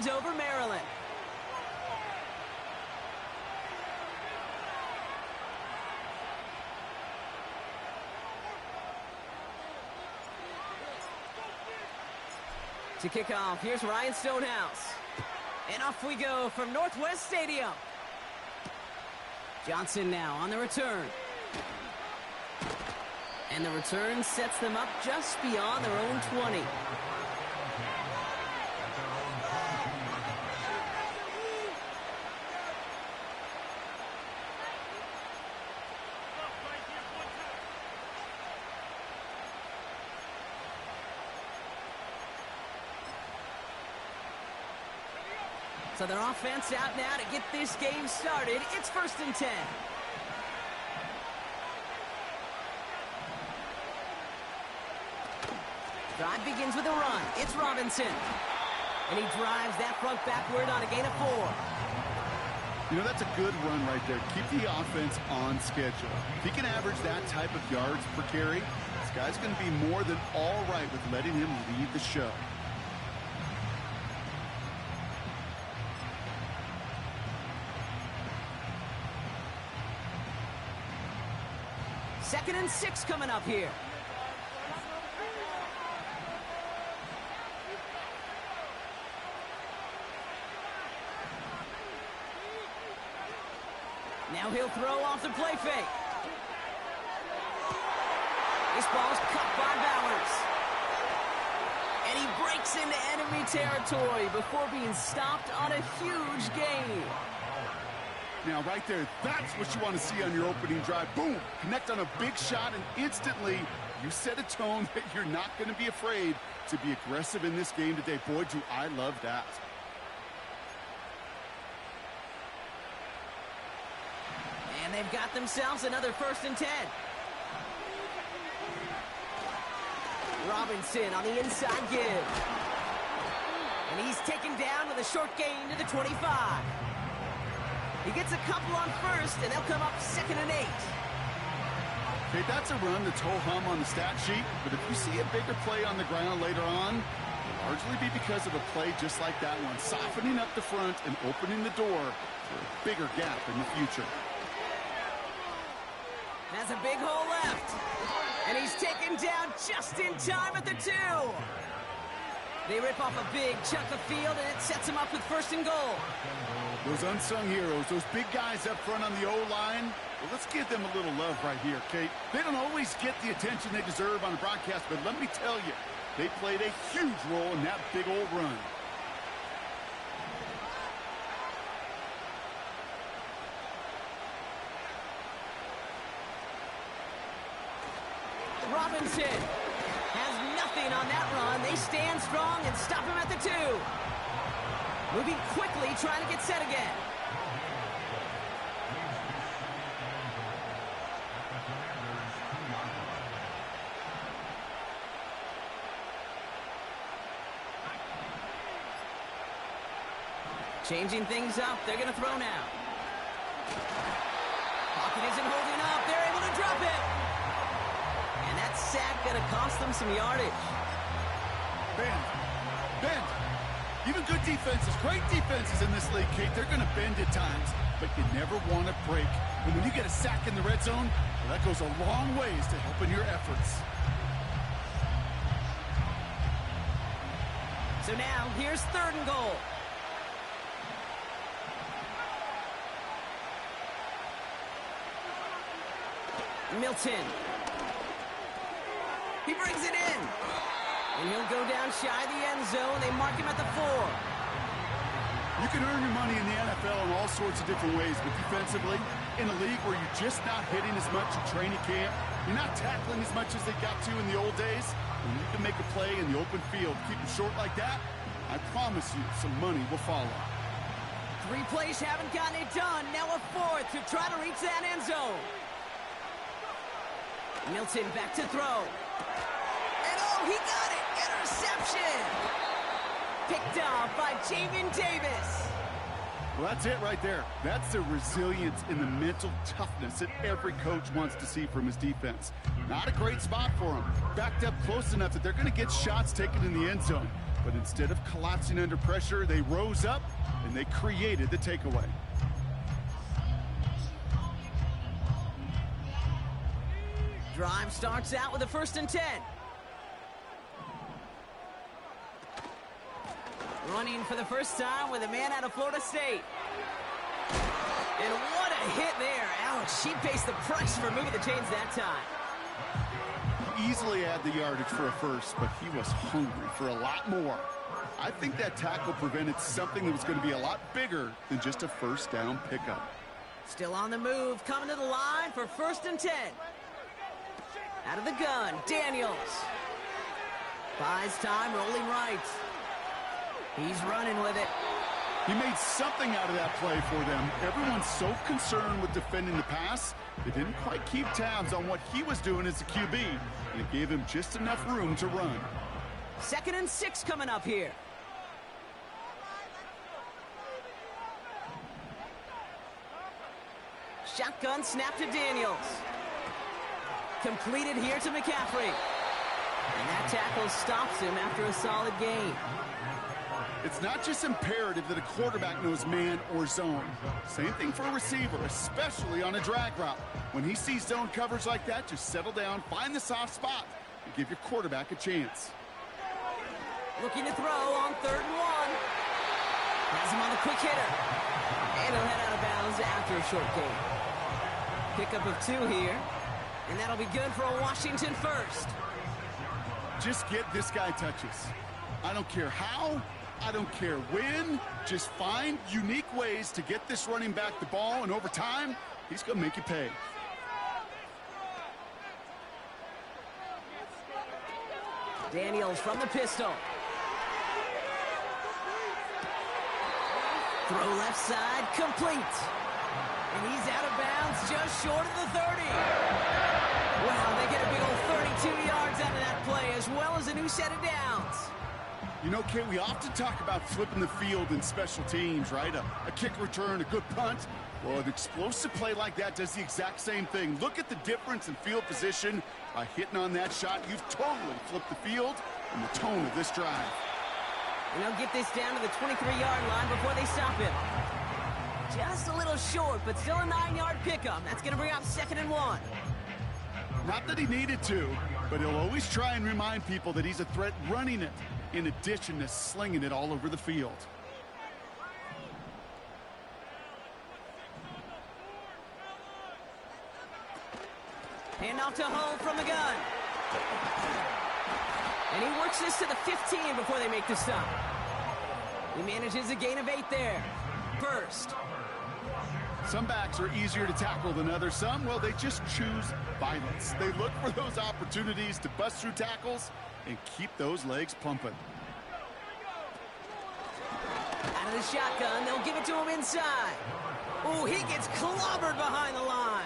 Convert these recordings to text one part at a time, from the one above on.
over Maryland. To kick off, here's Ryan Stonehouse. And off we go from Northwest Stadium. Johnson now on the return. And the return sets them up just beyond their own 20. So their offense out now to get this game started. It's 1st and 10. Drive begins with a run. It's Robinson. And he drives that front backward on a gain of 4. You know, that's a good run right there. Keep the offense on schedule. If he can average that type of yards per carry, this guy's going to be more than all right with letting him lead the show. 2nd and 6 coming up here. Now he'll throw off the play fake. This ball's cut by Bowers. And he breaks into enemy territory before being stopped on a huge gain. Now, right there, that's what you want to see on your opening drive. Boom! Connect on a big shot, and instantly you set a tone that you're not going to be afraid to be aggressive in this game today. Boy, do I love that. And they've got themselves another 1st and 10. Robinson on the inside give. And he's taken down with a short gain to the 25. He gets a couple on 1st, and they'll come up 2nd and 8. Okay, that's a run that's ho-hum on the stat sheet, but if you see a bigger play on the ground later on, it'll largely be because of a play just like that one, softening up the front and opening the door for a bigger gap in the future. Has a big hole left, and he's taken down just in time at the 2. They rip off a big chunk of field, and it sets them up with 1st and goal. Those unsung heroes, those big guys up front on the O-line, well, let's give them a little love right here, Kate. They don't always get the attention they deserve on the broadcast, but let me tell you, they played a huge role in that big old run. Robinson has nothing on that run. They stand strong and stop him at the 2. Moving quickly, trying to get set again. Changing things up. They're going to throw now. Pocket isn't holding up. They're able to drop it. And that sack going to cost them some yardage. Bend. Even good defenses, great defenses in this league, Kate, they're going to bend at times, but you never want to break. And when you get a sack in the red zone, well, that goes a long ways to helping your efforts. So now, here's 3rd and goal. Milton. He brings it in. And he'll go down shy of the end zone. They mark him at the 4. You can earn your money in the NFL in all sorts of different ways, but defensively, in a league where you're just not hitting as much at training camp, you're not tackling as much as they got to in the old days, when you can make a play in the open field, keep it short like that, I promise you some money will follow. 3 plays haven't gotten it done. Now a 4th to try to reach that end zone. Milton back to throw. And oh, he got it! Interception! Picked off by Jamin Davis. Well, that's it right there. That's the resilience and the mental toughness that every coach wants to see from his defense. Not a great spot for him. Backed up close enough that they're going to get shots taken in the end zone. But instead of collapsing under pressure, they rose up and they created the takeaway. Drive starts out with a 1st and 10. Running for the first time with a man out of Florida State. And what a hit there. Ouch, she pays the price for moving the chains that time. Easily had the yardage for a first, but he was hungry for a lot more. I think that tackle prevented something that was going to be a lot bigger than just a 1st down pickup. Still on the move, coming to the line for 1st and 10. Out of the gun, Daniels. Buys time, rolling right. He's running with it. He made something out of that play for them. Everyone's so concerned with defending the pass, they didn't quite keep tabs on what he was doing as a QB, and it gave him just enough room to run. 2nd and 6 coming up here. Shotgun snap to Daniels. Completed here to McCaffrey. And that tackle stops him after a solid gain. It's not just imperative that a quarterback knows man or zone. Same thing for a receiver, especially on a drag route. When he sees zone coverage like that, just settle down, find the soft spot, and give your quarterback a chance. Looking to throw on 3rd and 1. Has him on the quick hitter. And he'll head out of bounds after a short gain. Pickup of 2 here. And that'll be good for a Washington 1st. Just get this guy touches. I don't care how, I don't care when. Just find unique ways to get this running back the ball, and over time, he's going to make you pay. Daniels from the pistol. Throw left side, complete. And he's out of bounds just short of the 30. Wow, they get a big old 32 yards out of that play, as well as a new set of downs. You know, Kate, we often talk about flipping the field in special teams, right? A kick return, a good punt. Well, an explosive play like that does the exact same thing. Look at the difference in field position. By hitting on that shot, you've totally flipped the field and the tone of this drive. And they'll get this down to the 23-yard line before they stop him. Just a little short, but still a 9-yard pickup. That's going to bring up 2nd and 1. Not that he needed to, but he'll always try and remind people that he's a threat running it, in addition to slinging it all over the field. Hand off to Hull from the gun. And he works this to the 15 before they make the stop. He manages a gain of 8 there. 1st. Some backs are easier to tackle than others. Some, well, they just choose violence. They look for those opportunities to bust through tackles and keep those legs pumping. Out of the shotgun, they'll give it to him inside. Oh, he gets clobbered behind the line.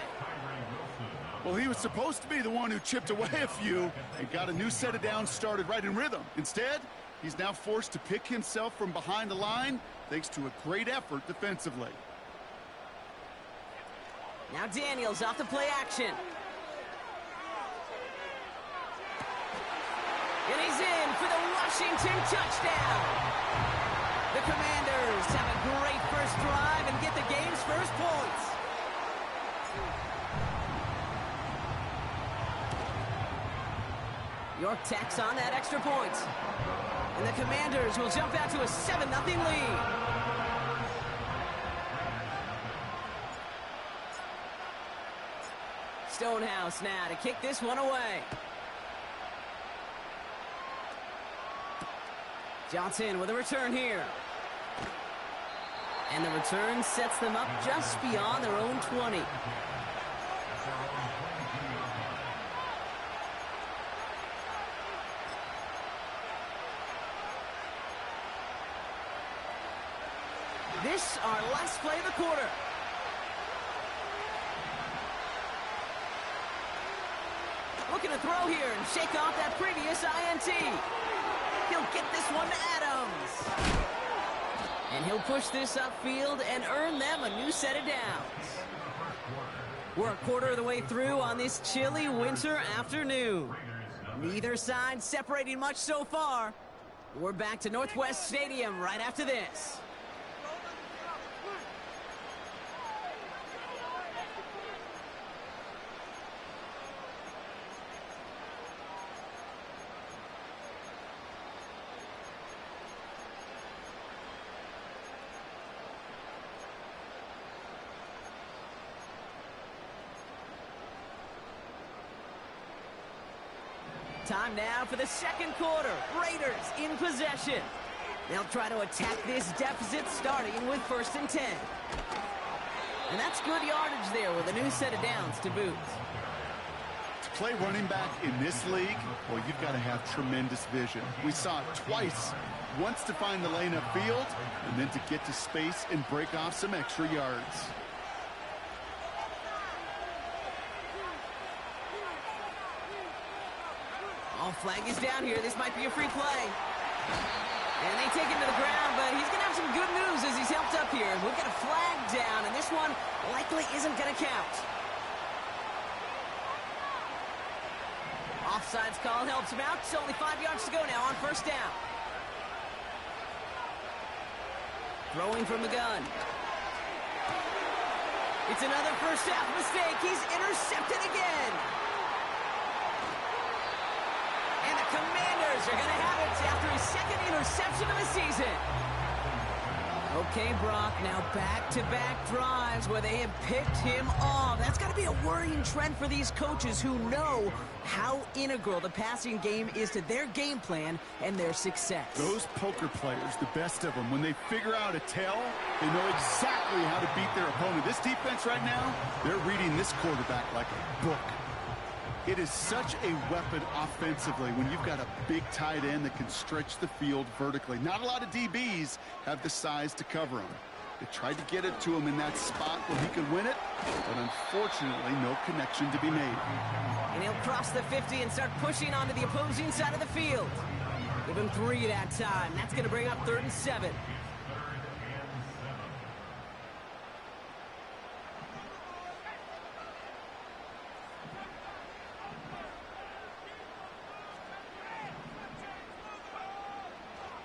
Well, he was supposed to be the one who chipped away a few and got a new set of downs started right in rhythm. Instead, he's now forced to pick himself from behind the line thanks to a great effort defensively. Now Daniels off the play action. And he's in for the Washington touchdown. The Commanders have a great first drive and get the game's first points. York tacks on that extra point. And the Commanders will jump out to a 7-0 lead. Stonehouse now to kick this one away. Johnson with a return here. And the return sets them up just beyond their own 20. This our last play of the quarter. Looking to throw here and shake off that previous INT. He'll get this one to Adams. And he'll push this upfield and earn them a new set of downs. We're a quarter of the way through on this chilly winter afternoon. Neither side separating much so far. We're back to Northwest Stadium right after this. Time now for the second quarter. Raiders in possession. They'll try to attack this deficit starting with 1st and 10. And that's good yardage there with a new set of downs to boot. To play running back in this league, well, you've got to have tremendous vision. We saw it twice. Once to find the lane upfield, and then to get to space and break off some extra yards. Oh, flag is down here. This might be a free play. And they take him to the ground, but he's going to have some good news as he's helped up here. We'll get a flag down, and this one likely isn't going to count. Offsides call helps him out. It's only 5 yards to go now on 1st down. Throwing from the gun. It's another first half mistake. He's intercepted again. And the Commanders are going to have it after his 2nd interception of the season. Okay, Brock, now back-to-back drives where they have picked him off. That's got to be a worrying trend for these coaches who know how integral the passing game is to their game plan and their success. Those poker players, the best of them, when they figure out a tell, they know exactly how to beat their opponent. This defense right now, they're reading this quarterback like a book. It is such a weapon offensively when you've got a big tight end that can stretch the field vertically. Not a lot of DBs have the size to cover him. They tried to get it to him in that spot where he could win it, but unfortunately no connection to be made. And he'll cross the 50 and start pushing onto the opposing side of the field. Give him 3 that time. That's going to bring up 3rd and 7.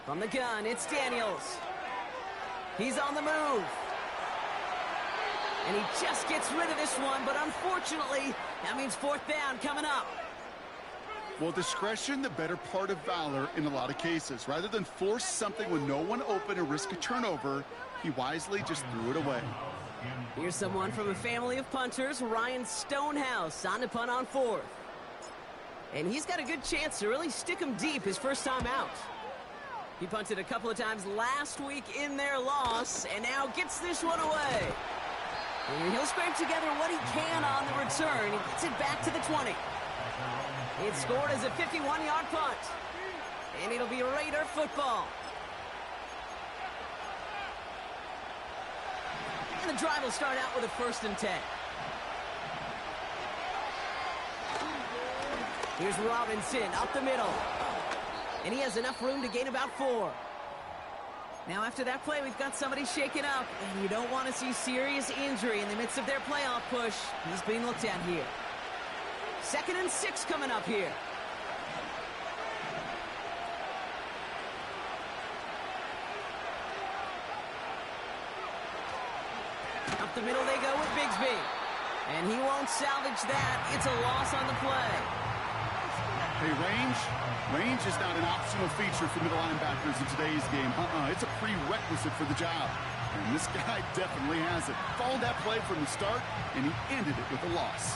From the gun, it's Daniels. He's on the move. And he just gets rid of this one, but unfortunately, that means 4th down coming up. Well, discretion, the better part of valor in a lot of cases. Rather than force something with no one open and risk a turnover, he wisely just threw it away. Here's someone from a family of punters, Ryan Stonehouse, on to punt on 4th. And he's got a good chance to really stick him deep his first time out. He punted a couple of times last week in their loss, and now gets this one away. And he'll scrape together what he can on the return. He gets it back to the 20. It's scored as a 51-yard punt. And it'll be Raider football. And the drive will start out with a 1st and 10. Here's Robinson up the middle. And he has enough room to gain about 4. Now after that play, we've got somebody shaken up, and you don't want to see serious injury in the midst of their playoff push. He's being looked at here. 2nd and 6 coming up here. Up the middle they go with Bigsby. And he won't salvage that. It's a loss on the play. Hey, range is not an optional feature for middle linebackers in today's game. It's a prerequisite for the job. And this guy definitely has it. Followed that play from the start, and he ended it with a loss.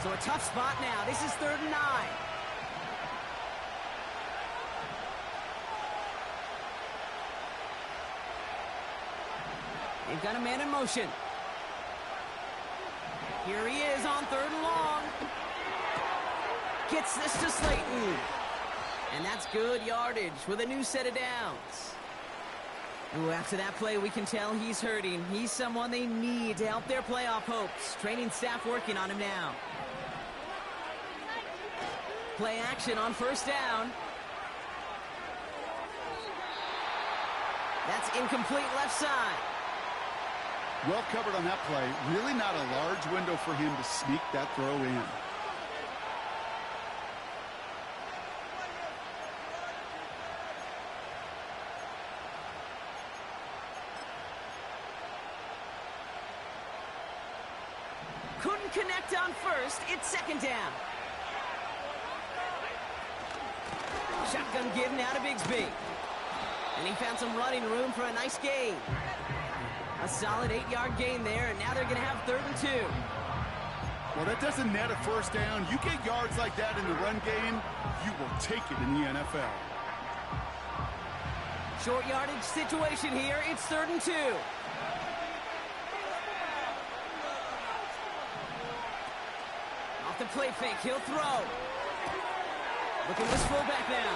So a tough spot now. This is 3rd and 9. They've got a man in motion. Here he is on 3rd and long. Gets this to Slayton. And that's good yardage with a new set of downs. Ooh, after that play, we can tell he's hurting. He's someone they need to help their playoff hopes. Training staff working on him now. Play action on 1st down. That's incomplete left side. Well covered on that play. Really not a large window for him to sneak that throw in. connect on first. It's second down. Shotgun give now to Bigsby. And he found some running room for a nice gain. A solid 8-yard gain there, and now they're going to have 3rd and 2. Well, that doesn't net a first down. You get yards like that in the run game, you will take it in the NFL. Short yardage situation here. It's 3rd and 2. Off the play fake, he'll throw. Look at this fullback now.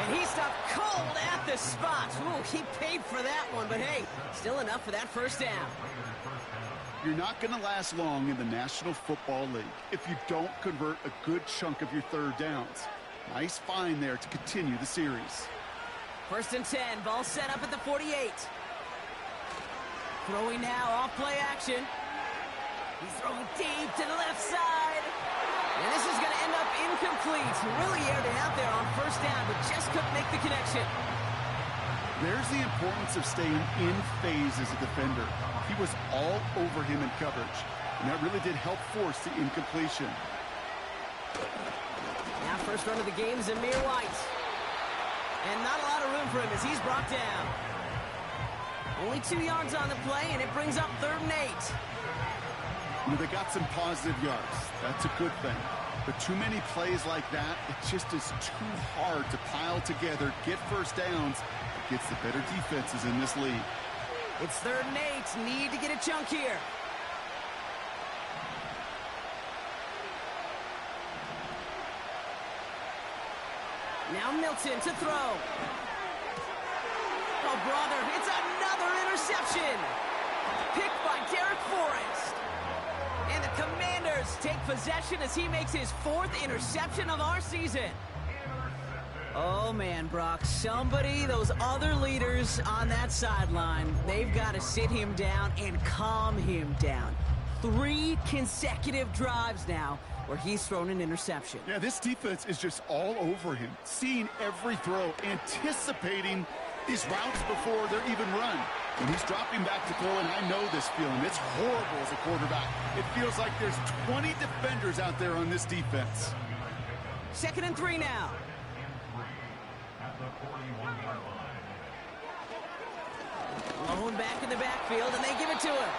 And he stopped cold at the spot. Ooh, he paid for that one, but hey, still enough for that first down. You're not going to last long in the National Football League if you don't convert a good chunk of your 3rd downs. Nice find there to continue the series. 1st and 10, ball set up at the 48. Throwing now, off play action. He's throwing deep to the left side. And this is going to end up incomplete. Really aired it out there on first down, but just couldn't make the connection. There's the importance of staying in phase as a defender. He was all over him in coverage, and that really did help force the incompletion. Now first run of the game is Amir White. And not a lot of room for him as he's brought down. Only 2 yards on the play, and it brings up 3rd and 8. You know, they got some positive yards. That's a good thing. But too many plays like that, it just is too hard to pile together, get first downs against the better defenses in this league. It's 3rd and 8. Need to get a chunk here. Now Milton to throw. Oh, brother, it's another interception. Picked by Derek Forrest. And the Commanders take possession as he makes his 4th interception of our season. Oh, man, Brock, those other leaders on that sideline, they've got to sit him down and calm him down. 3 consecutive drives now where he's thrown an interception. Yeah, this defense is just all over him, seeing every throw, anticipating these routes before they're even run. When he's dropping back to throw, and I know this feeling, it's horrible as a quarterback. It feels like there's 20 defenders out there on this defense. 2nd and 3 now. Lone back in the backfield, and they give it to him.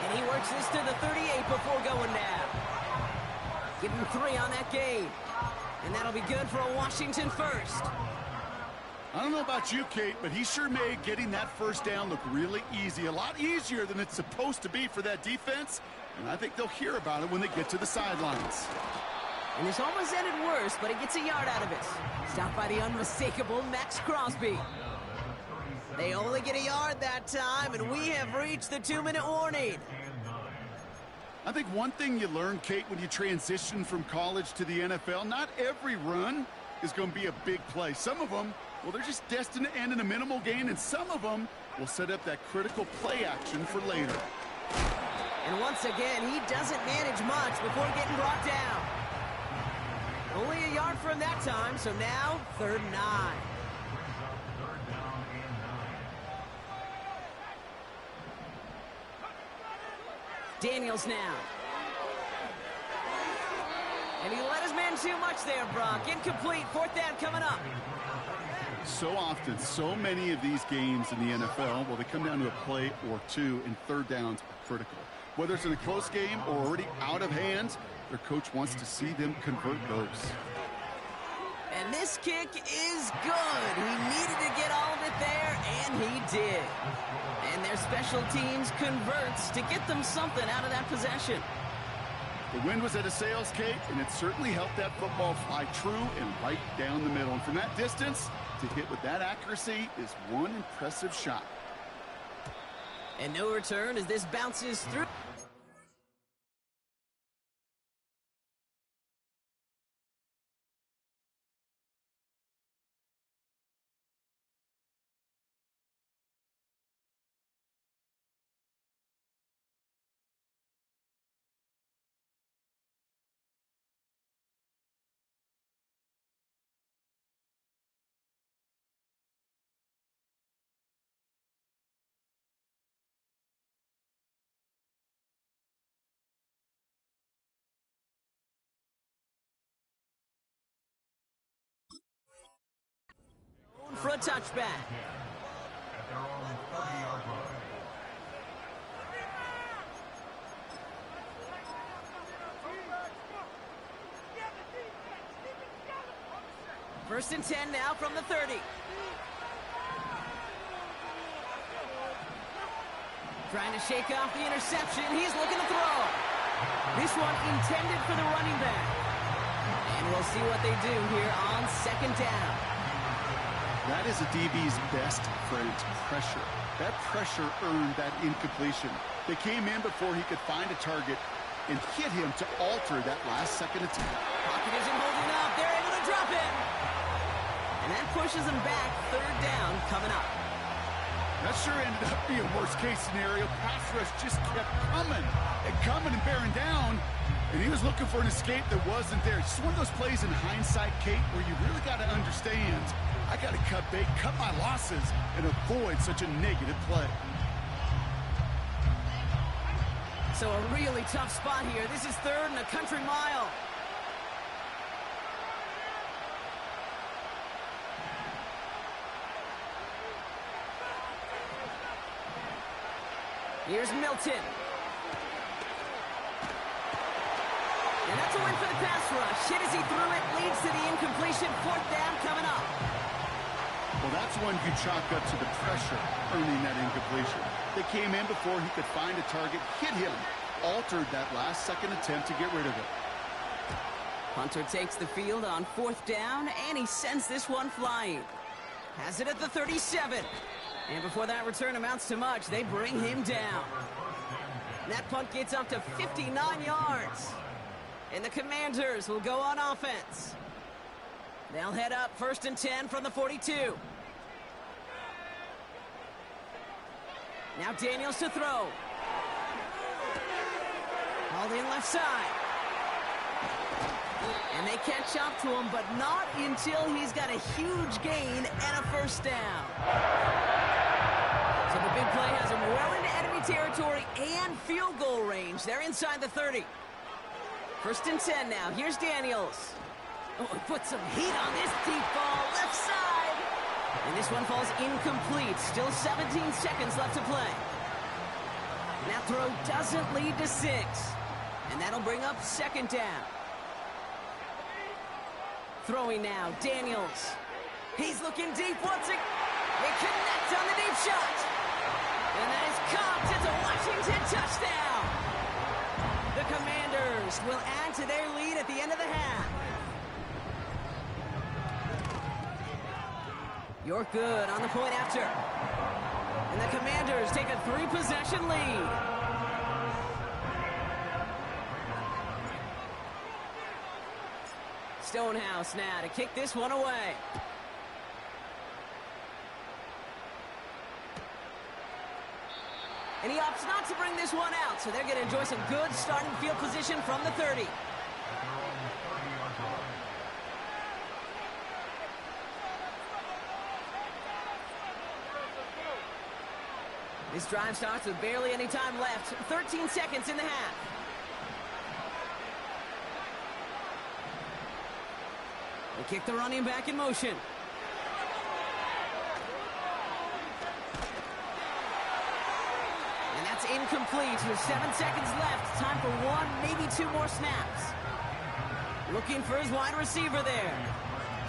And he works this to the 38 before going down. Give him 3 on that game. And that'll be good for a Washington first. I don't know about you, Kate, but he sure made getting that first down look really easy. A lot easier than it's supposed to be for that defense. And I think they'll hear about it when they get to the sidelines. And this almost ended worse, but he gets a yard out of it. Stopped by the unmistakable Max Crosby. They only get a yard that time, and we have reached the 2-minute warning. I think one thing you learn, Kate, when you transition from college to the NFL, not every run is going to be a big play. Some of them, well, they're just destined to end in a minimal gain, and some of them will set up that critical play action for later. And once again, he doesn't manage much before getting brought down. Only a yard for him that time, so now 3rd and 9. Daniels now. And he let his man too much there, Brock. Incomplete. 4th down coming up. So often, so many of these games in the NFL, well, they come down to a play or 2, and 3rd downs are critical. Whether it's in a close game or already out of hand, their coach wants to see them convert those. And this kick is good. He needed to get all of it there, and he did. And their special teams converts to get them something out of that possession. The wind was at a sail's, Kate, and it certainly helped that football fly true and right down the middle. And from that distance, to hit with that accuracy is one impressive shot. And no return as this bounces through. for a touchback. First and 10 now from the 30. Trying to shake off the interception. He's looking to throw. This one intended for the running back. And we'll see what they do here on second down. That is a DB's best friend, pressure. That pressure earned that incompletion. They came in before he could find a target and hit him to alter that last second attempt. Pocket isn't holding up. They're able to drop him. And that pushes him back. Third down coming up. That sure ended up being a worst-case scenario. Pass rush just kept coming and bearing down. And he was looking for an escape that wasn't there. It's just one of those plays in hindsight, Kate, where you really got to understand, I got to cut bait, cut my losses, and avoid such a negative play. So a really tough spot here. This is third and a country mile. Here's Milton. And that's a win for the pass rush. Hit as he threw it, leads to the incompletion. Fourth down coming up. Well, that's one you chalk up to the pressure, earning that incompletion. They came in before he could find a target, hit him, altered that last second attempt to get rid of it. Hunter takes the field on fourth down, and he sends this one flying. Has it at the 37. And before that return amounts to much, they bring him down. That punt gets up to 59 yards. And the Commanders will go on offense. They'll head up first and 10 from the 42. Now Daniels to throw. Hauled in left side. And they catch up to him, but not until he's got a huge gain and a first down. So the big play has him well into enemy territory and field goal range. They're inside the 30. First and 10 now. Here's Daniels. Oh, he put some heat on this deep ball. Left side. And this one falls incomplete. Still 17 seconds left to play. That throw doesn't lead to 6. And that'll bring up second down. Throwing now, Daniels. He's looking deep once again. They connect on the deep shot. And that is caught. It's a Washington touchdown. The Commanders will add to their lead at the end of the half. You're good on the point after. And the Commanders take a 3-possession lead. Stonehouse now to kick this one away. And he opts not to bring this one out, so they're going to enjoy some good starting field position from the 30. This drive starts with barely any time left. 13 seconds in the half. They kick the running back in motion. And that's incomplete with 7 seconds left. Time for one, maybe 2 more snaps. Looking for his wide receiver there.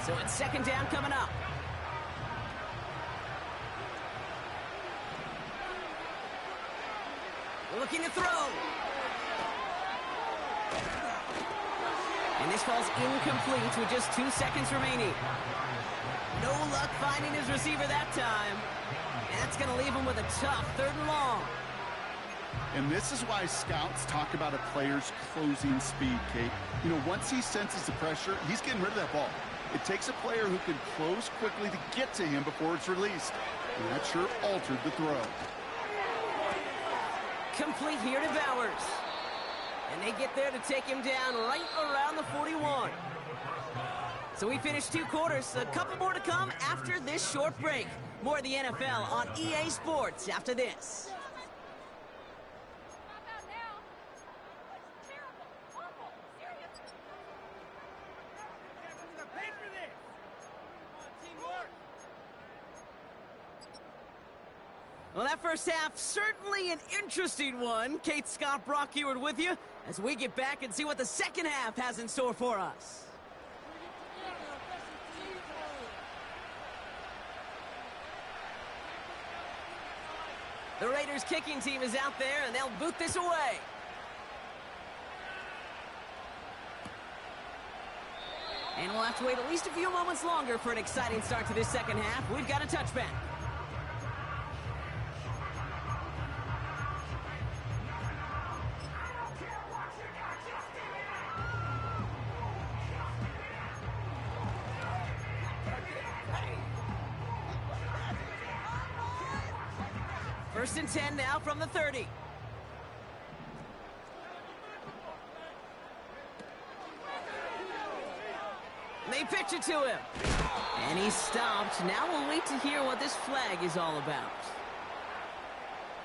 So it's second down coming up. Looking to throw. And this falls incomplete with just 2 seconds remaining. No luck finding his receiver that time. And that's going to leave him with a tough 3rd and long. And this is why scouts talk about a player's closing speed, Kate. You know, once he senses the pressure, he's getting rid of that ball. It takes a player who can close quickly to get to him before it's released. And that sure altered the throw. Complete here to Bowers. And they get there to take him down right around the 41. So we finished 2 quarters. A couple more to come after this short break. More of the NFL on EA Sports after this. Well, that first half, certainly an interesting one. Kate, Scott, Brock Eward with you as we get back and see what the second half has in store for us. The Raiders kicking team is out there, and they'll boot this away. And we'll have to wait at least a few moments longer for an exciting start to this second half. We've got a touchback. First and 10 now from the 30. They pitch it to him. And he's stopped. Now we'll wait to hear what this flag is all about.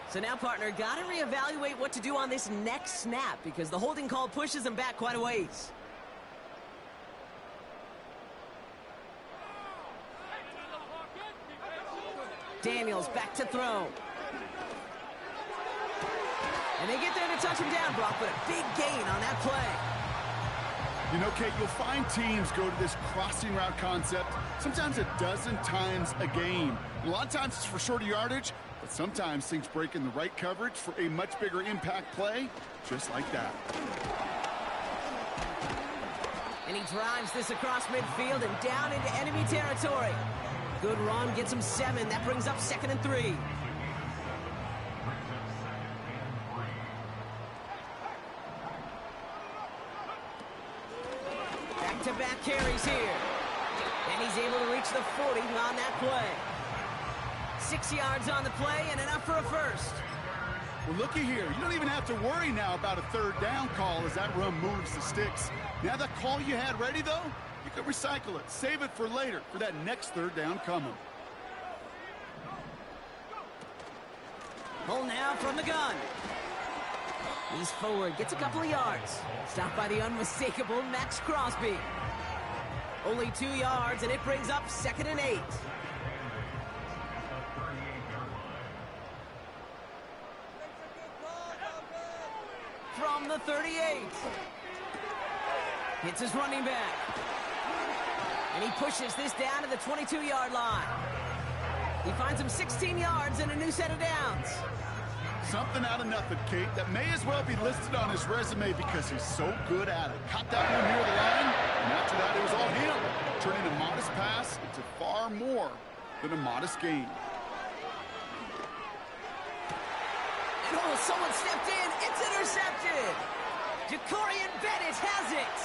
So now, partner, got to reevaluate what to do on this next snap because the holding call pushes him back quite a ways. Daniels back to throw. And they get there to touch him down, Brock, but a big gain on that play. You know, Kate, you'll find teams go to this crossing route concept sometimes a dozen times a game. And a lot of times it's for shorter yardage, but sometimes things break in the right coverage for a much bigger impact play, just like that. And he drives this across midfield and down into enemy territory. Good run, gets him 7. That brings up 2nd and 3. Back-to-back carries here. And he's able to reach the 40 on that play. 6 yards on the play and enough for a first. Well, looky here. You don't even have to worry now about a third down call as that run moves the sticks. Now that call you had ready, though, you can recycle it. Save it for later for that next third down coming. Pull now from the gun. He's forward, gets a couple of yards. Stopped by the unmistakable Max Crosby. Only 2 yards, and it brings up 2nd and 8. From the 38. Hits his running back. And he pushes this down to the 22-yard line. He finds him 16 yards and a new set of downs. Something out of nothing, Kate, that may as well be listed on his resume because he's so good at it. Caught that one near the line, and after that it was all him, turning a modest pass into far more than a modest gain. Oh, someone stepped in. It's intercepted. Jacorian Bennett has it.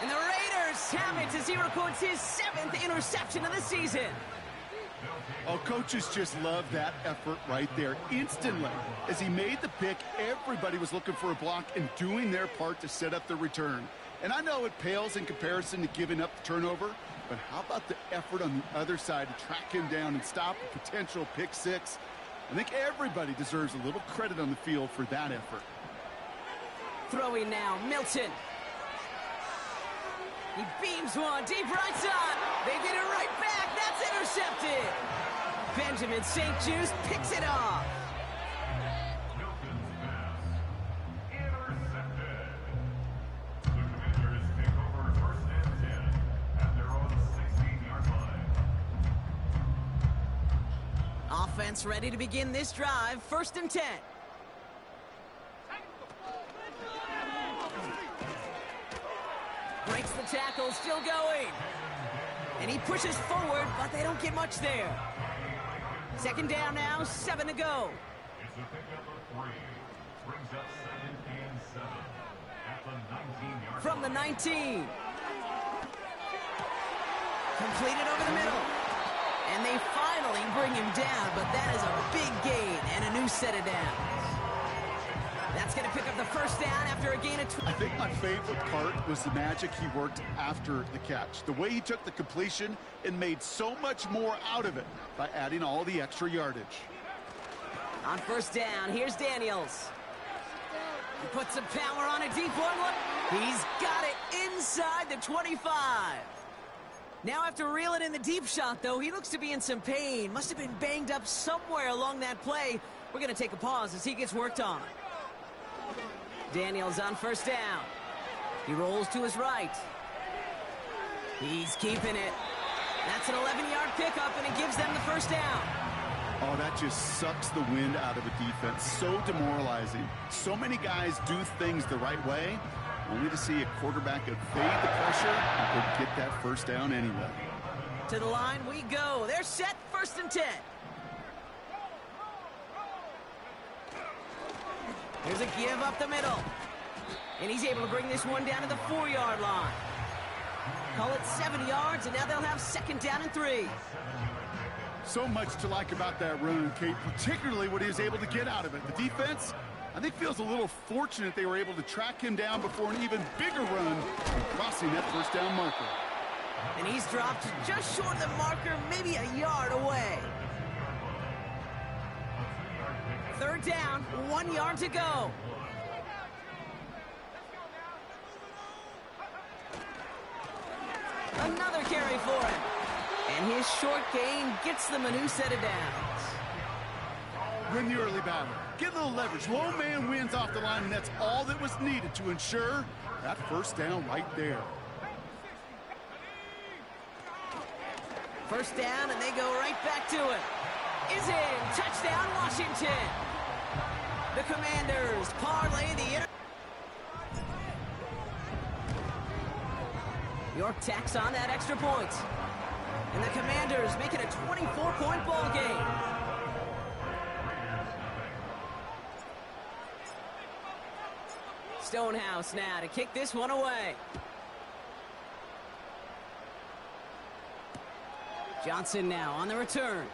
And the Raiders have it as he records his 7th interception of the season. Oh, coaches just love that effort right there. Instantly, as he made the pick, everybody was looking for a block and doing their part to set up the return. And I know it pales in comparison to giving up the turnover, but how about the effort on the other side to track him down and stop a potential pick 6? I think everybody deserves a little credit on the field for that effort. Throwing now, Milton. He beams one deep right side. They get it right back. That's intercepted. Benjamin St. Juste picks it off. Intercepted. The Commanders take over 1st and 10 at their own 16-yard line. Offense ready to begin this drive. 1st and 10. Breaks the tackle, still going. And he pushes forward, but they don't get much there. 2nd down now, 7 to go. It's a pickup of 3. Brings up 2nd and 7 at the 19-yard From the 19. Completed over the middle. And they finally bring him down, but that is a big gain and a new set of downs. That's going to pick up the 1st down after a gain of 2. I think my favorite part was the magic he worked after the catch. The way he took the completion and made so much more out of it by adding all the extra yardage. On 1st down, here's Daniels. He puts some power on a deep one. He's got it inside the 25. Now after reeling in the deep shot, though, he looks to be in some pain. Must have been banged up somewhere along that play. We're going to take a pause as he gets worked on. Daniels on first down. He rolls to his right. He's keeping it. That's an 11-yard pickup, and it gives them the first down. Oh, that just sucks the wind out of a defense. So demoralizing. So many guys do things the right way, only to see a quarterback evade the pressure and get that first down anyway. To the line we go. They're set, 1st and 10. Here's a give up the middle. And he's able to bring this one down to the 4-yard line. Call it 7 yards, and now they'll have 2nd down and 3. So much to like about that run, Kate, particularly what he was able to get out of it. The defense, I think, feels a little fortunate they were able to track him down before an even bigger run, crossing that first down marker. And he's dropped just short of the marker, maybe a yard away. 3rd down, 1 yard to go. Another carry for him. And his short gain gets them a new set of downs. Win the early battle. Get a little leverage. Low man wins off the line, and that's all that was needed to ensure that first down right there. 1st down, and they go right back to it. Is in. Touchdown, Washington. The Commanders parlay the York tacks on that extra point. And the Commanders make it a 24-point ball game. Stonehouse now to kick this one away. Johnson now on the return.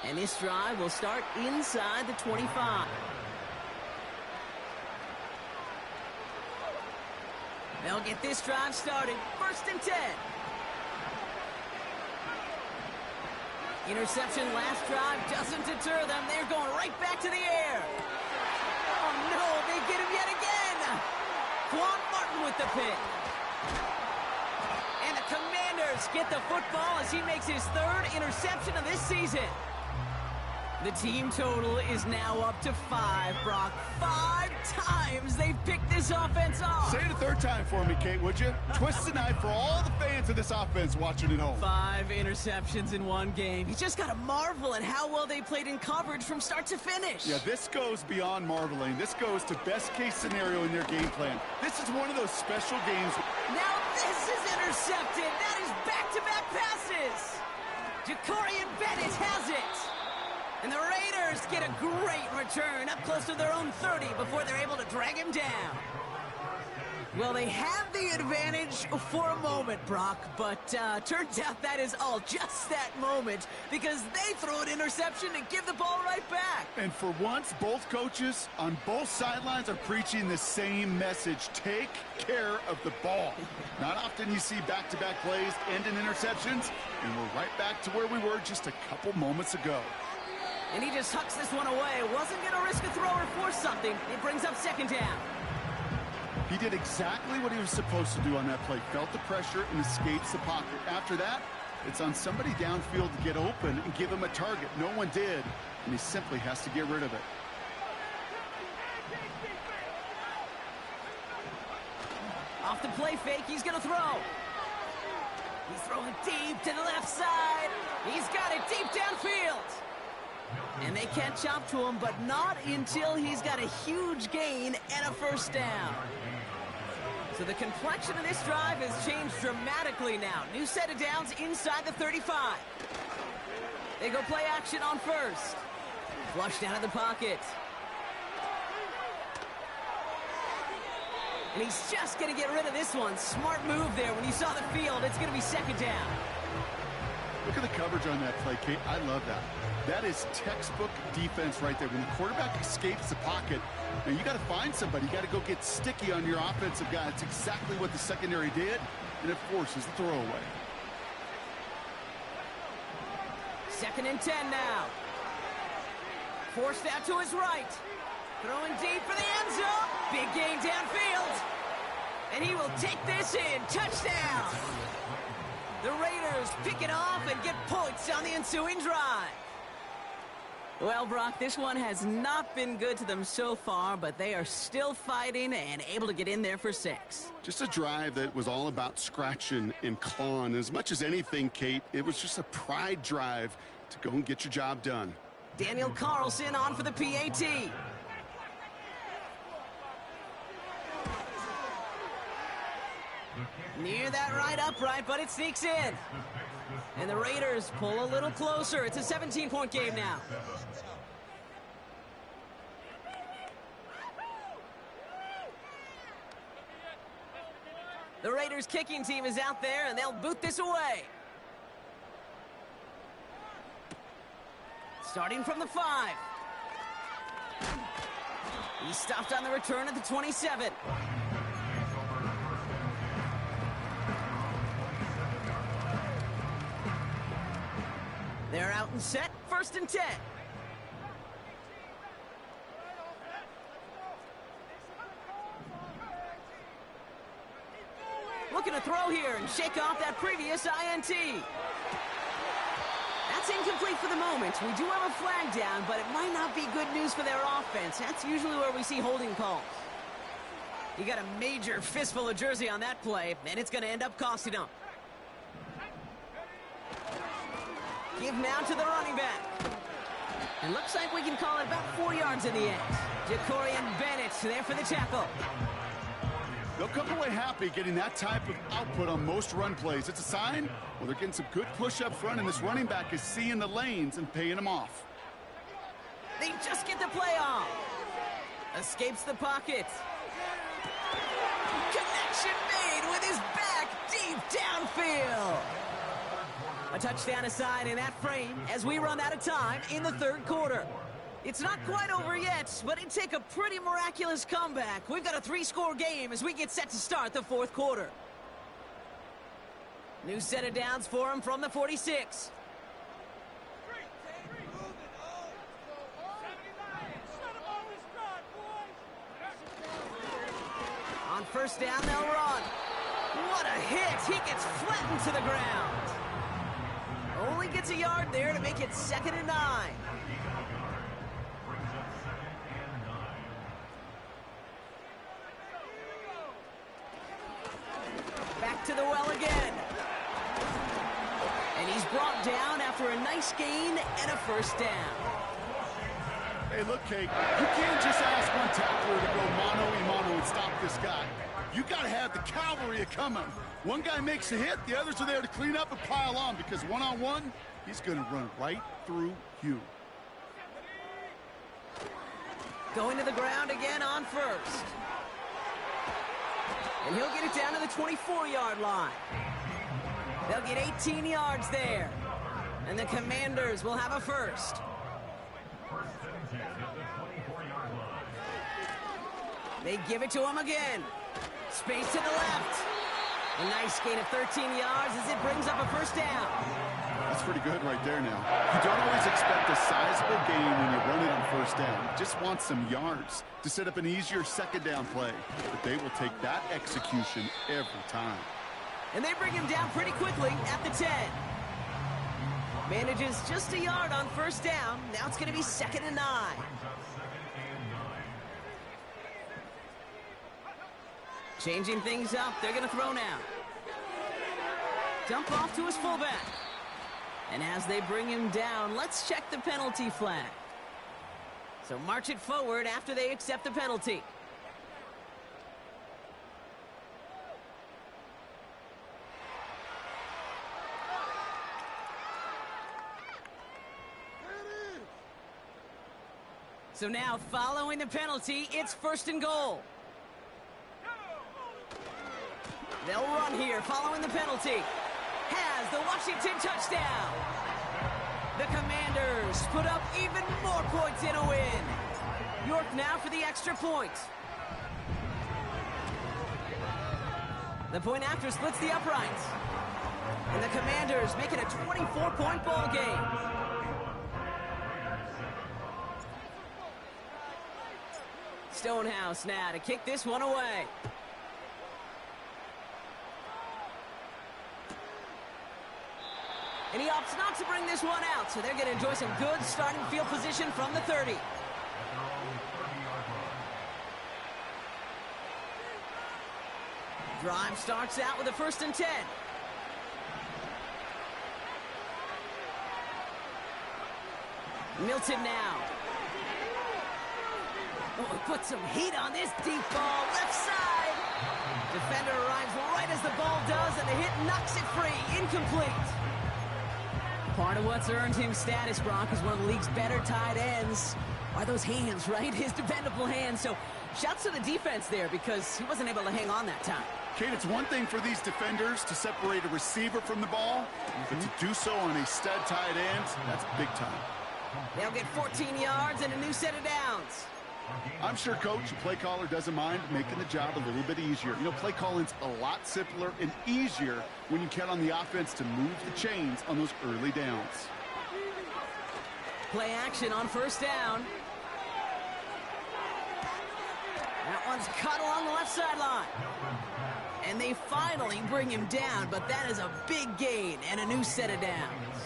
And this drive will start inside the 25. They'll get this drive started. 1st and 10. Interception last drive doesn't deter them. They're going right back to the air. Oh, no, they get him yet again. Quan Martin with the pick. And the Commanders get the football as he makes his 3rd interception of this season. The team total is now up to 5, Brock. 5 times they've picked this offense off. Say it a 3rd time for me, Kate, would you? Twist the knife for all the fans of this offense watching at home. 5 interceptions in one game. You just got to marvel at how well they played in coverage from start to finish. Yeah, this goes beyond marveling. This goes to best-case scenario in their game plan. This is one of those special games. Now this is intercepted. That is back-to-back passes. Jacorian Bennett has it. And the Raiders get a great return up close to their own 30 before they're able to drag him down. Well, they have the advantage for a moment, Brock, but turns out that is all just that moment because they throw an interception and give the ball right back. And for once, both coaches on both sidelines are preaching the same message. Take care of the ball. Not often you see back-to-back plays end in interceptions, and we're right back to where we were just a couple moments ago. And he just hucks this one away. Wasn't going to risk a throw or force something. It brings up 2nd down. He did exactly what he was supposed to do on that play. Felt the pressure and escapes the pocket. After that, it's on somebody downfield to get open and give him a target. No one did, and he simply has to get rid of it. Off the play fake, he's going to throw. He's throwing deep to the left side. He's got it deep downfield. And they catch up to him, but not until he's got a huge gain and a 1st down. So the complexion of this drive has changed dramatically now. New set of downs inside the 35. They go play action on 1st. Flushed out of the pocket. And he's just going to get rid of this one. Smart move there when you saw the field. It's going to be 2nd down. Look at the coverage on that play, Kate. I love that. That is textbook defense right there. When the quarterback escapes the pocket, now you got to find somebody. You got to go get sticky on your offensive guy. It's exactly what the secondary did, and it forces the throwaway. 2nd and 10 now. Forced out to his right. Throwing deep for the end zone. Big gain downfield. And he will take this in. Touchdown. The Raiders pick it off and get points on the ensuing drive. Well, Brock, this one has not been good to them so far, but they are still fighting and able to get in there for 6. Just a drive that was all about scratching and clawing. As much as anything, Kate, it was just a pride drive to go and get your job done. Daniel Carlson on for the PAT. Near that right upright, but it sneaks in. And the Raiders pull a little closer. It's a 17-point game now. The Raiders kicking team is out there, and they'll boot this away. Starting from the 5. He's stopped on the return at the 27. They're out and set, 1st and 10. Looking to throw here and shake off that previous INT. That's incomplete for the moment. We do have a flag down, but it might not be good news for their offense. That's usually where we see holding calls. You got a major fistful of jersey on that play, and it's going to end up costing them. Give now to the running back. And looks like we can call it about 4 yards in the end. Jacorian Bennett there for the tackle. They'll come away happy getting that type of output on most run plays. It's a sign, well, they're getting some good push up front, and this running back is seeing the lanes and paying them off. They just get the play off. Escapes the pocket. Connection made with his back deep downfield. A touchdown aside in that frame as we run out of time in the 3rd quarter. It's not quite over yet, but it'd take a pretty miraculous comeback. We've got a 3-score game as we get set to start the 4th quarter. New set of downs for him from the 46. On 1st down, they'll run. What a hit! He gets flattened to the ground. Only gets a yard there to make it 2nd and 9. Back to the well again. And he's brought down after a nice gain and a 1st down. Hey, look, Kate, you can't just ask one tackler to go mano-a-mano and stop this guy. You got to have the cavalry coming. One guy makes a hit, the others are there to clean up and pile on, because one-on-one, he's going to run right through you. Going to the ground again on 1st. And he'll get it down to the 24-yard line. They'll get 18 yards there. And the Commanders will have a 1st. They give it to him again. Space to the left. A nice gain of 13 yards as it brings up a 1st down. That's pretty good right there now. You don't always expect a sizable gain when you run it on 1st down. You just want some yards to set up an easier 2nd down play. But they will take that execution every time. And they bring him down pretty quickly at the 10. Manages just a yard on 1st down. Now it's going to be 2nd and 9. Changing things up. They're going to throw now. Dump off to his fullback. And as they bring him down, let's check the penalty flag. So march it forward after they accept the penalty. So now, following the penalty, it's 1st and goal. They'll run here following the penalty. Has the Washington touchdown. The Commanders put up even more points in a win. York now for the extra point. The point after splits the uprights. And the Commanders make it a 24-point ball game. Stonehouse now to kick this one away. He opts not to bring this one out, so they're going to enjoy some good starting field position from the 30. At their own 30-yard line. Drive starts out with a 1st and 10. Milton now. Oh, put some heat on this deep ball, left side. Defender arrives right as the ball does, and the hit knocks it free, incomplete. Part of what's earned him status, Brock, is one of the league's better tight ends. Are those hands, right? His dependable hands. So shouts to the defense there because he wasn't able to hang on that time. Kate, it's one thing for these defenders to separate a receiver from the ball, but to do so on a stud tight end, that's big time. They'll get 14 yards and a new set of downs. I'm sure coach, the play caller, doesn't mind making the job a little bit easier. You know, play calling's a lot simpler and easier when you count on the offense to move the chains on those early downs. Play action on 1st down. That one's cut along the left sideline. And they finally bring him down, but that is a big gain and a new set of downs.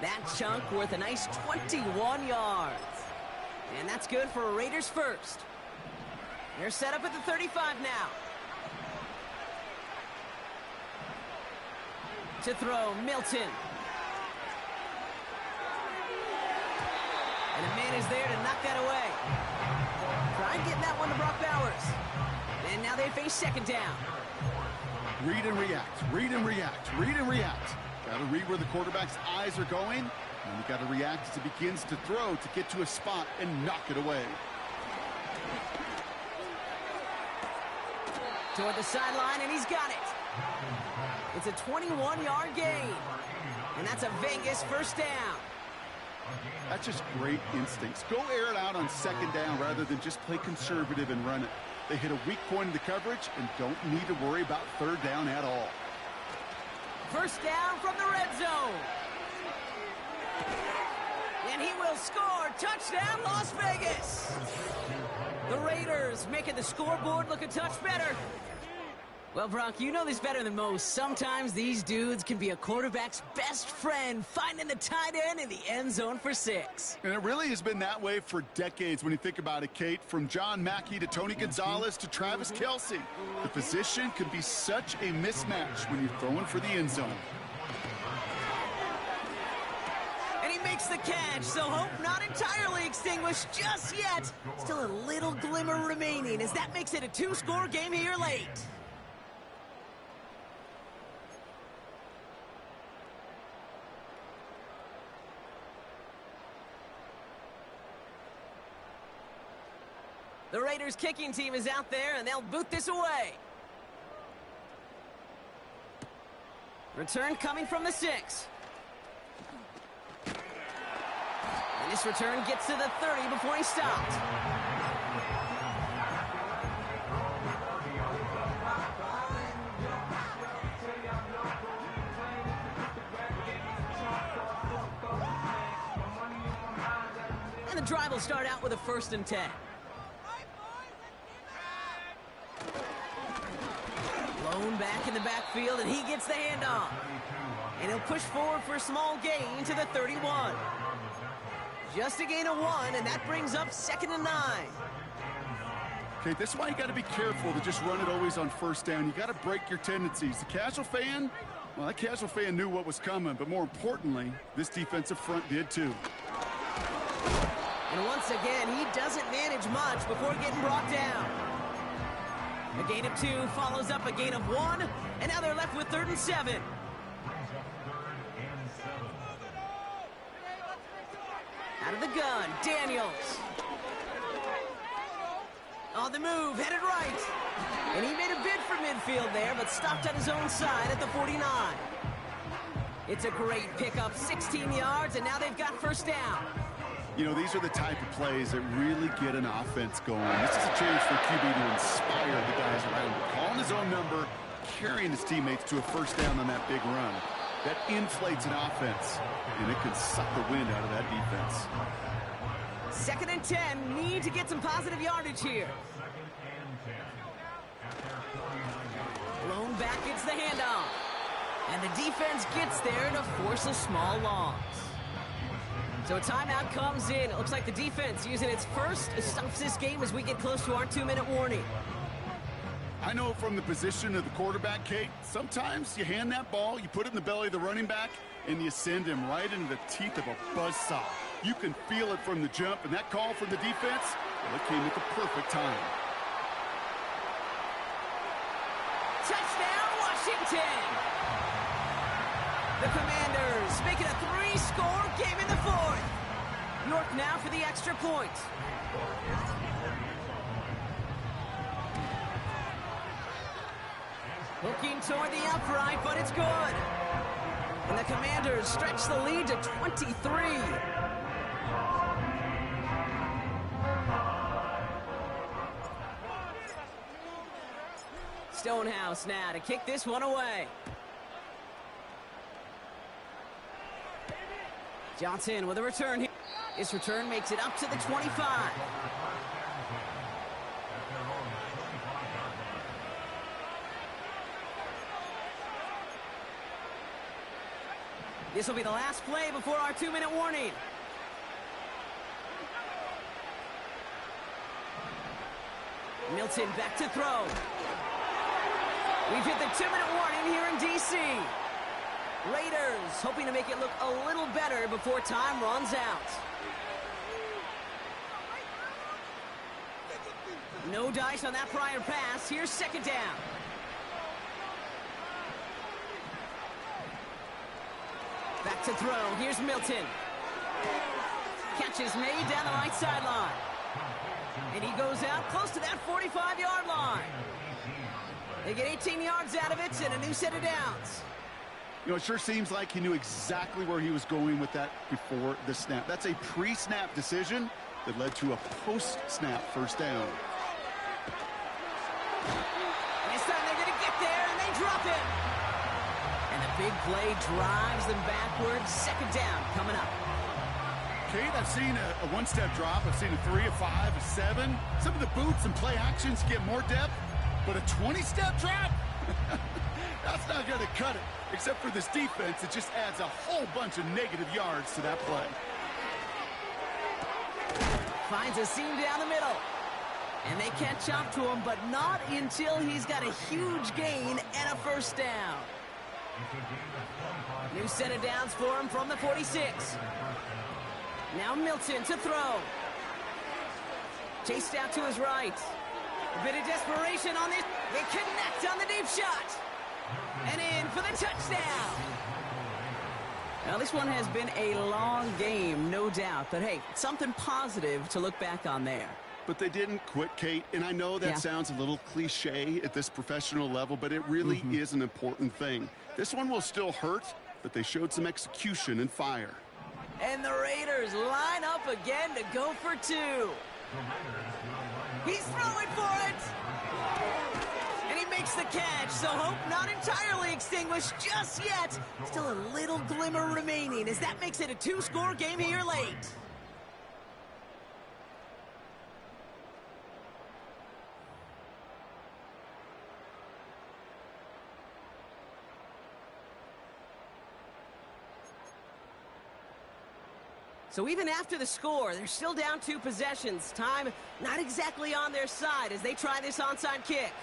That chunk worth a nice 21 yards. And that's good for a Raiders first. They're set up at the 35 now. To throw, Milton. And a man is there to knock that away. Try getting that one to Brock Bowers. And now they face 2nd down. Read and react, read and react, read and react. Got to read where the quarterback's eyes are going, and you got to react as he begins to throw to get to a spot and knock it away. Toward the sideline, and he's got it. It's a 21-yard gain, and that's a Vegas 1st down. That's just great instincts. Go air it out on 2nd down rather than just play conservative and run it. They hit a weak point in the coverage and don't need to worry about 3rd down at all. 1st down from the red zone. And he will score. Touchdown, Las Vegas. The Raiders making the scoreboard look a touch better. Well, Brock, you know this better than most. Sometimes these dudes can be a quarterback's best friend, finding the tight end in the end zone for 6. And it really has been that way for decades when you think about it, Kate. From John Mackey to Tony Gonzalez to Travis Kelce. The position can be such a mismatch when you're throwing for the end zone. And he makes the catch, so hope not entirely extinguished just yet. Still a little glimmer remaining as that makes it a 2-score game here late. The Raiders kicking team is out there, and they'll boot this away. Return coming from the 6. And this return gets to the 30 before he stopped. And the drive will start out with a 1st and 10. Blown back in the backfield, and he gets the handoff. And he'll push forward for a small gain to the 31. Just a gain of 1, and that brings up 2nd and 9. Okay, this is why you got to be careful to just run it always on 1st down. You got to break your tendencies. The casual fan, well, that casual fan knew what was coming, but more importantly, this defensive front did too. And once again, he doesn't manage much before getting brought down. A gain of 2 follows up a gain of 1, and now they're left with 3rd and 7. Out of the gun, Daniels. On the move, headed right. And he made a bid for midfield there, but stopped on his own side at the 49. It's a great pickup, 16 yards, and now they've got 1st down. You know, these are the type of plays that really get an offense going. This is a chance for QB to inspire the guys around him. Calling his own number, carrying his teammates to a 1st down on that big run. That inflates an offense, and it can suck the wind out of that defense. 2nd and 10, need to get some positive yardage here. Blown back, it's the handoff. And the defense gets there to force a small loss. So a timeout comes in. It looks like the defense using its first stops this game as we get close to our 2-minute warning. I know from the position of the quarterback, Kate, sometimes you hand that ball, you put it in the belly of the running back, and you send him right into the teeth of a buzzsaw. You can feel it from the jump, and that call from the defense, well, it came at the perfect time. Touchdown, Washington! The Commanders make it a 3-score game in the fourth. York now for the extra point. Looking toward the upright, but it's good. And the Commanders stretch the lead to 23. Stonehouse now to kick this one away. Johnson with a return here. This return makes it up to the 25. This will be the last play before our 2-minute warning. Milton back to throw. We've hit the 2-minute warning here in D.C. Raiders hoping to make it look a little better before time runs out. No dice on that prior pass. Here's second down. Back to throw. Here's Milton. Catch is made down the right sideline. And he goes out close to that 45-yard line. They get 18 yards out of it and a new set of downs. You know, it sure seems like he knew exactly where he was going with that before the snap. That's a pre-snap decision that led to a post-snap first down. This time they're going to get there, and they drop him. And the big play drives them backwards. Second down coming up. Kate, I've seen a one-step drop. I've seen a 3, a 5, a 7. Some of the boots and play actions get more depth, but a 20-step drop? That's not going to cut it. Except for this defense, it just adds a whole bunch of negative yards to that play. Finds a seam down the middle. And they catch up to him, but not until he's got a huge gain and a first down. New set of downs for him from the 46. Now Milton to throw. Chased out to his right. A bit of desperation on this. They connect on the deep shot. And in for the touchdown. Now, this one has been a long game, no doubt. But, hey, something positive to look back on there. But they didn't quit, Kate. And I know that sounds a little cliche at this professional level, but it really is an important thing. This one will still hurt, but they showed some execution and fire. And the Raiders line up again to go for 2. He's throwing for it. And he makes the catch, so hope not entirely extinguished just yet. Still a little glimmer remaining as that makes it a 2-score game here late. So even after the score, they're still down 2 possessions. Time not exactly on their side as they try this onside kick.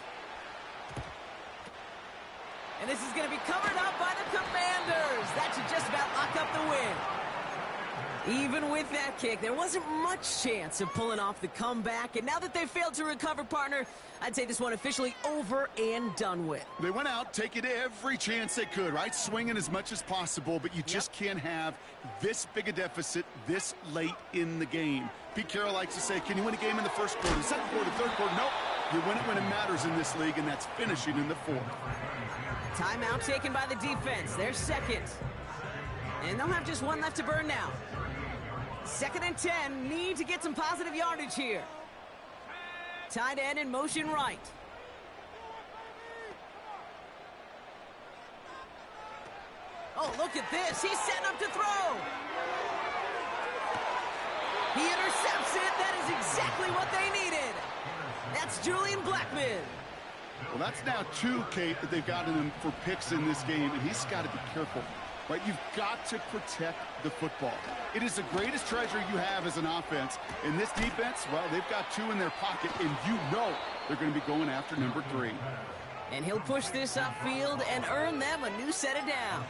And this is going to be covered up by the Commanders. That should just about lock up the win. Even with that kick, there wasn't much chance of pulling off the comeback. And now that they've failed to recover, partner, I'd say this one officially over and done with. They went out taking every chance they could, right? Swinging as much as possible, but you just can't have this big a deficit this late in the game. Pete Carroll likes to say, can you win a game in the first quarter, second quarter, third quarter? Nope. You win it when it matters in this league, and that's finishing in the fourth. Timeout taken by the defense. They're second. And they'll have just one left to burn now. 2nd and 10. Need to get some positive yardage here. Tight end in motion right. Oh, look at this. He's setting up to throw. He intercepts it. That is exactly what they needed. That's Julian Blackman. Well, that's now 2, Kate, that they've gotten him for picks in this game, and he's got to be careful. Right? You've got to protect the football. It is the greatest treasure you have as an offense. In this defense, well, they've got 2 in their pocket, and you know they're going to be going after number 3. And he'll push this upfield and earn them a new set of downs.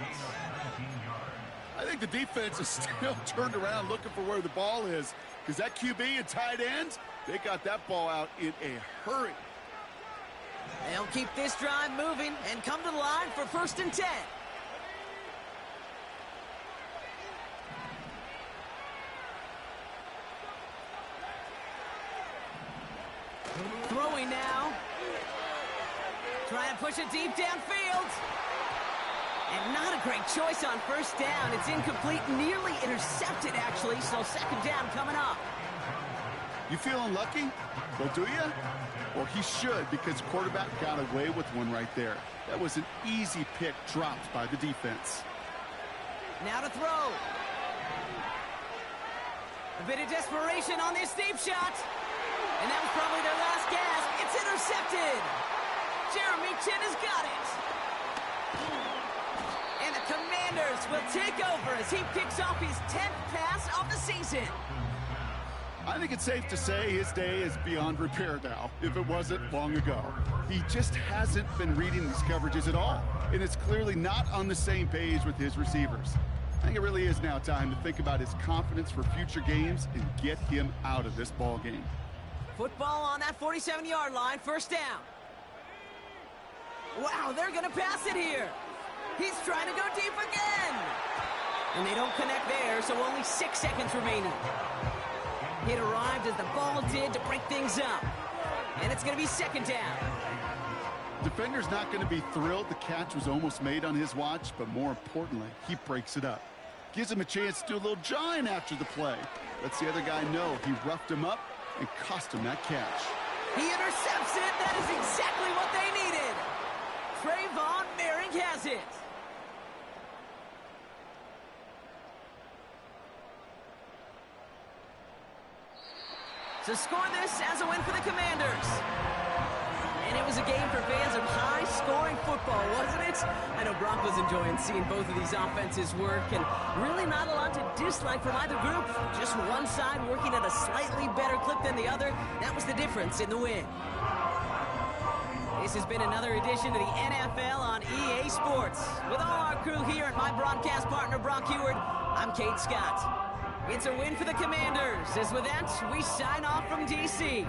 I think the defense is still turned around looking for where the ball is, because that QB and tight end, they got that ball out in a hurry. They'll keep this drive moving and come to the line for 1st and 10. Throwing now. Trying to push it deep downfield. And not a great choice on 1st down. It's incomplete, nearly intercepted, actually, so 2nd down coming up. You feeling lucky? Well, do you? Well, he should, because the quarterback got away with one right there. That was an easy pick dropped by the defense. Now to throw. A bit of desperation on this deep shot. And that was probably their last gasp. It's intercepted. Jeremy Chin has got it. And the Commanders will take over as he picks off his 10th pass of the season. I think it's safe to say his day is beyond repair now, if it wasn't long ago. He just hasn't been reading these coverages at all, and it's clearly not on the same page with his receivers. I think it really is now time to think about his confidence for future games and get him out of this ball game. Football on that 47-yard line, 1st down. Wow, they're going to pass it here. He's trying to go deep again. And they don't connect there, so only 6 seconds remaining. It arrived as the ball did to break things up. And it's going to be 2nd down. Defender's not going to be thrilled the catch was almost made on his watch, but more importantly, he breaks it up. Gives him a chance to do a little jawing after the play. Lets the other guy know he roughed him up and cost him that catch. He intercepts it. That is exactly what they needed. Trayvon Merrick has it. To score this as a win for the Commanders. And it was a game for fans of high-scoring football, wasn't it? I know Brock was enjoying seeing both of these offenses work, and really not a lot to dislike from either group. Just one side working at a slightly better clip than the other. That was the difference in the win. This has been another edition of the NFL on EA Sports. With all our crew here and my broadcast partner, Brock Heward, I'm Kate Scott. It's a win for the Commanders, as with that, we sign off from D.C.